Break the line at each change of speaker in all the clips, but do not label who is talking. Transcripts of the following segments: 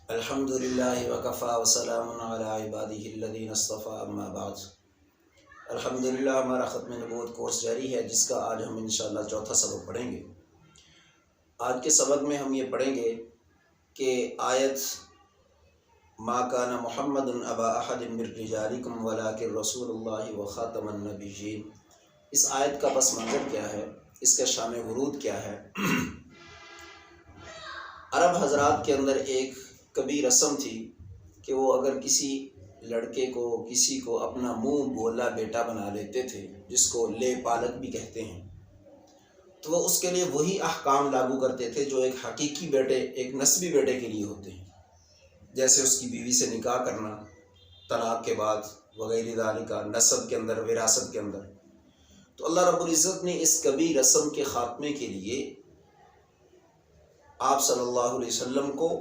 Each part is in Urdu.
الحمدللہ وکفا وسلام علی عبادہ الذین اصطفیٰ اما بعد۔ الحمدللہ ہمارا ختم نبوت کورس جاری ہے، جس کا آج ہم انشاءاللہ چوتھا سبق پڑھیں گے۔ آج کے سبق میں ہم یہ پڑھیں گے کہ آیت ما کان محمد ابا احد من رجالکم ولکن رسول اللہ وخاتم النبیین، اس آیت کا پس منظر کیا ہے، اس کا شان ورود کیا ہے۔ عرب حضرات کے اندر ایک کبھی رسم تھی کہ وہ اگر کسی لڑکے کو کسی کو اپنا منہ بولا بیٹا بنا لیتے تھے، جس کو لے پالک بھی کہتے ہیں، تو وہ اس کے لیے وہی احکام لاگو کرتے تھے جو ایک حقیقی بیٹے، ایک نسبی بیٹے کے لیے ہوتے ہیں، جیسے اس کی بیوی سے نکاح کرنا طلاق کے بعد وغیرہ ذالک، نسب کے اندر، وراثت کے اندر۔ تو اللہ رب العزت نے اس کبھی رسم کے خاتمے کے لیے آپ صلی اللہ علیہ وسلم کو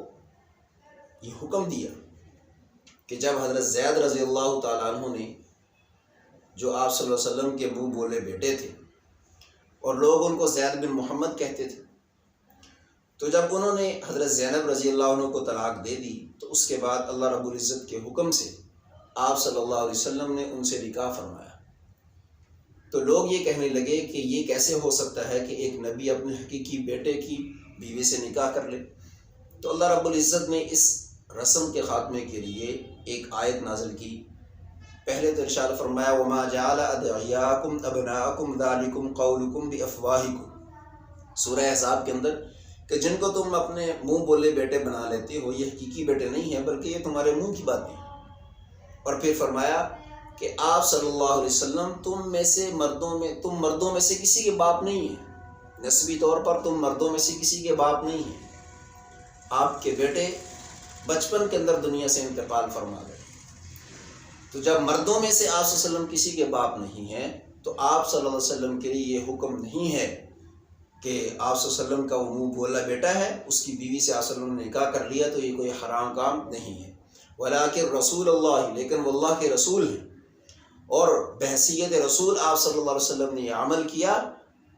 یہ حکم دیا کہ جب حضرت زید رضی اللہ تعالیٰ عنہ نے، جو آپ صلی اللہ علیہ وسلم کے منہ بولے بیٹے تھے اور لوگ ان کو زید بن محمد کہتے تھے، تو جب انہوں نے حضرت زینب رضی اللہ عنہ کو طلاق دے دی، تو اس کے بعد اللہ رب العزت کے حکم سے آپ صلی اللہ علیہ وسلم نے ان سے نکاح فرمایا۔ تو لوگ یہ کہنے لگے کہ یہ کیسے ہو سکتا ہے کہ ایک نبی اپنے حقیقی بیٹے کی بیوی سے نکاح کر لے۔ تو اللہ رب العزت نے اس رسم کے خاتمے کے لیے ایک آیت نازل کی۔ پہلے تو ارشاد فرمایا وما جعل ادعیاکم ابناءکم ذالکم قولکم بافواہکم، سورہ احزاب کے اندر، کہ جن کو تم اپنے منہ بولے بیٹے بنا لیتے ہو، یہ حقیقی بیٹے نہیں ہیں بلکہ یہ تمہارے منہ کی باتیں ہیں۔ اور پھر فرمایا کہ آپ صلی اللہ علیہ وسلم تم مردوں میں سے کسی کے باپ نہیں ہیں، نسبی طور پر تم مردوں میں سے کسی کے باپ نہیں ہیں، آپ کے بیٹے بچپن کے اندر دنیا سے انتقال فرما گئے۔ تو جب مردوں میں سے آپ صلی اللہ علیہ وسلم کسی کے باپ نہیں ہیں، تو آپ صلی اللہ علیہ وسلم کے لیے یہ حکم نہیں ہے کہ آپ صلی اللہ علیہ وسلم کا وہ منہ بولا بیٹا ہے، اس کی بیوی سے آپ صلی اللہ علیہ وسلم نے نکاح کر لیا تو یہ کوئی حرام کام نہیں ہے۔ ولیکن رسول اللہ، لیکن وہ اللہ کے رسول ہیں، اور بحیثیت رسول آپ صلی اللہ علیہ وسلم نے یہ عمل کیا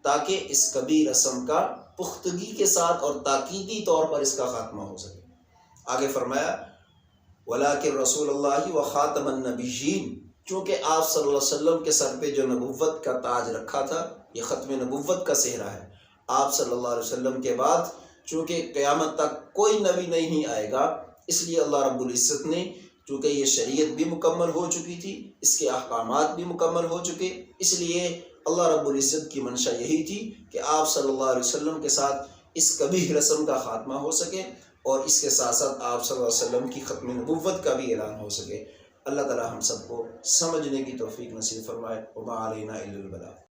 تاکہ اس کبھی رسم کا پختگی کے ساتھ اور تاکیدی طور پر اس کا خاتمہ ہو سکے۔ آگے فرمایا ولیکن رسول اللہ و خاتم النبیین، چونکہ آپ صلی اللہ علیہ وسلم کے سر پہ جو نبوت کا تاج رکھا تھا، یہ ختم نبوت کا صحرا ہے۔ آپ صلی اللہ علیہ وسلم کے بعد چونکہ قیامت تک کوئی نبی نہیں آئے گا، اس لیے اللہ رب العزت نے، چونکہ یہ شریعت بھی مکمل ہو چکی تھی، اس کے احکامات بھی مکمل ہو چکے، اس لیے اللہ رب العزت کی منشا یہی تھی کہ آپ صلی اللہ علیہ وسلم کے ساتھ اس کبھی رسم کا خاتمہ ہو سکے، اور اس کے ساتھ ساتھ آپ صلی اللہ علیہ وسلم کی ختم نبوت کا بھی اعلان ہو سکے۔ اللہ تعالی ہم سب کو سمجھنے کی توفیق نصیب فرمائے۔ وما علینا الا البلاغ۔